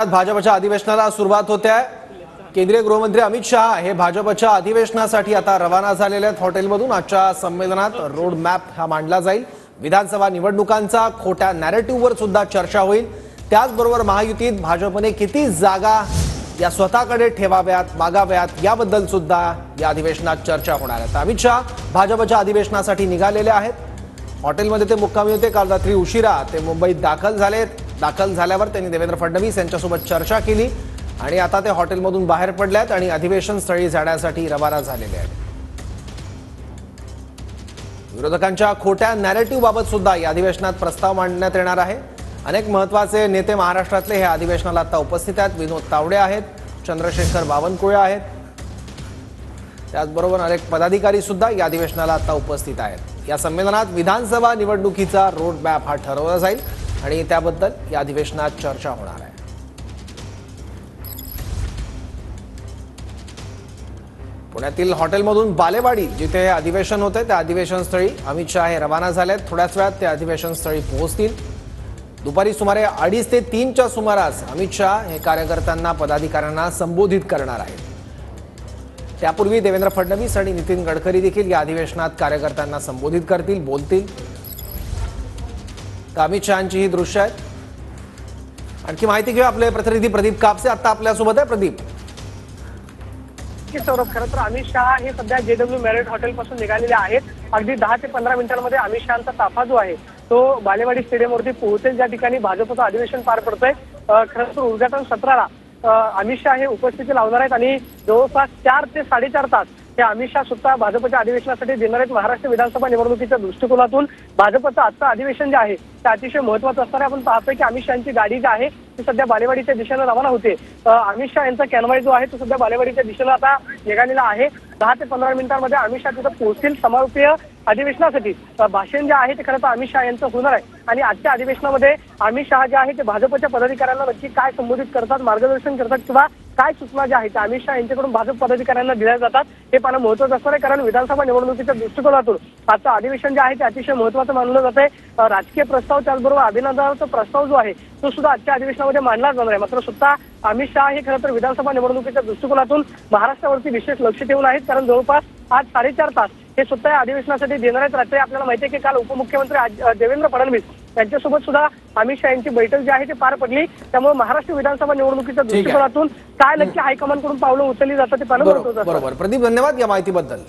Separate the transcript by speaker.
Speaker 1: भाजपच्या अधिवेशनाला सुरुवात होते आहे। केंद्रीय गृहमंत्री अमित शहा हे भाजपच्या अधिवेशनासाठी आता रवाना झालेले आहेत। हॉटेलमधून आजच्या संमेलनात रोड मॅप हा मांडला जाईल। विधानसभा निवडणुकांचा खोट्या नॅरेटिव्हवर सुद्धा चर्चा होईल। त्याचबरोबर महायुतीत भाजपने किती जागा या स्वतःकडे ठेवाव्यात मागाव्यात याबद्दल सुद्धा या अधिवेशनात चर्चा होणार आहे। अमित शहा भाजपच्या अधिवेशनासाठी निघालेले आहेत। हॉटेलमध्ये ते मुक्कामी होते। काल रात्री उशिरा ते मुंबईत दाखल झालेत। दाखल झाल्यावर त्यांनी देवेंद्र फडणवीस यांच्यासोबत चर्चा केली आणि आता ते हॉटेलमधून बाहेर पडलेत आणि अधिवेशन स्थळी जाण्यासाठी रवाना झालेले आहेत। विरोधकांच्या खोट्या नॅरेटिव्ह बाबत सुद्धा या अधिवेशनात प्रस्ताव मांडण्यात येणार आहे। अनेक महत्त्वाचे नेते महाराष्ट्रातले हे अधिवेशनाला आता उपस्थित आहेत। विनोद तावडे आहेत, चंद्रशेखर बावनकुळे आहेत, त्याचबरोबर अनेक पदाधिकारी सुद्धा या अधिवेशनाला आता उपस्थित आहेत। या संमेलनात विधानसभा निवडणुकीचा रोड मॅप हा ठरवला जाईल आणि त्याबद्दल या अधिवेशनात चर्चा होणार आहे। पुण्यातील हॉटेलमधून बालेवाडी जिथे हे अधिवेशन होते त्या अधिवेशन स्थळी अमित शहा हे रवाना झालेत। थोड्याच वेळात ते अधिवेशन स्थळी पोहोचतील। दुपारी सुमारे 2:30 ते 3च्या सुमारास अमित शहा हे कार्यकर्त्यांना पदाधिकाऱ्यांना संबोधित करणार आहेत। त्यापूर्वी देवेंद्र फडणवीस आणि नितीन गडकरी देखील या अधिवेशनात कार्यकर्त्यांना संबोधित करतील, बोलतील। तर अमित शहांची ही दृश्य आहेत। आणखी माहिती घेऊ आपले प्रतिनिधी प्रदीप कापसे आता आपल्यासोबत आहे। प्रदीप,
Speaker 2: सौरभ, खरं तर अमित शहा हे सध्या JW मॅरियट हॉटेल पासून निघालेले आहेत। अगदी 10 ते 15 मिनिटांमध्ये अमित शहांचा ताफा जो आहे तो बालेवाडी स्टेडियमवरती पोहोचेल, ज्या ठिकाणी भाजपचं अधिवेशन पार पडतंय। खरं तर उद्घाटन सत्राला अमित शहा हे उपस्थिती लावणार आहेत आणि जवळपास 4 ते 4.5 तास हे अमित शहा सुद्धा भाजपच्या अधिवेशनासाठी देणार आहेत। महाराष्ट्र विधानसभा निवडणुकीच्या दृष्टिकोनातून भाजपचं आजचं अधिवेशन जे आहे ते अतिशय महत्त्वाचं असणार आहे। आपण पाहतोय की अमित शहांची गाडी जी आहे ती सध्या बालेवाडीच्या दिशेने रवाना होते। अमित शहा यांचा कॅनवाय जो आहे तो सध्या बालेवाडीच्या दिशेने आता निघालेला आहे। 10 ते 15 मिनिटांमध्ये अमित शहा तिथं पोहोचतील। समारोपीय अधिवेशनासाठी भाषण जे आहे ते खरं तर अमित शहा यांचं होणार आहे आणि आजच्या अधिवेशनामध्ये अमित शहा जे आहे ते भाजपच्या पदाधिकाऱ्यांना नक्की काय संबोधित करतात, मार्गदर्शन करतात किंवा काय सूचना ज्या आहेत त्या अमित शहा यांच्याकडून भाजप पदाधिकाऱ्यांना दिल्या जातात हे पाहणं महत्त्वाचं असणार आहे। कारण विधानसभा निवडणुकीच्या दृष्टिकोनातून आजचं अधिवेशन जे आहे ते अतिशय महत्त्वाचं मानलं जात आहे। राजकीय प्रस्ताव त्याचबरोबर अभिनंदनाचा प्रस्ताव जो आहे तो सुद्धा आजच्या अधिवेशनामध्ये मांडला जाणार आहे। मात्र स्वतः अमित शहा हे खरं तर विधानसभा निवडणुकीच्या दृष्टिकोनातून महाराष्ट्रावरती विशेष लक्ष ठेवून आहेत। कारण जवळपास आज 4.5 तास हे स्वतः या अधिवेशनासाठी देणार आहेत। रात्री आपल्याला माहिती आहे की काल उपमुख्यमंत्री देवेंद्र फडणवीस यांच्यासोबत सुद्धा अमित शहा यांची बैठक जी आहे ती पार पडली। त्यामुळे महाराष्ट्र विधानसभा निवडणुकीच्या दृष्टिकोनातून काय नक्की हायकमांडकडून पावलं उचलली जातात ते पाहणं महत्त्वाचं आहे।
Speaker 1: बरोबर प्रदीप, धन्यवाद या माहितीबद्दल।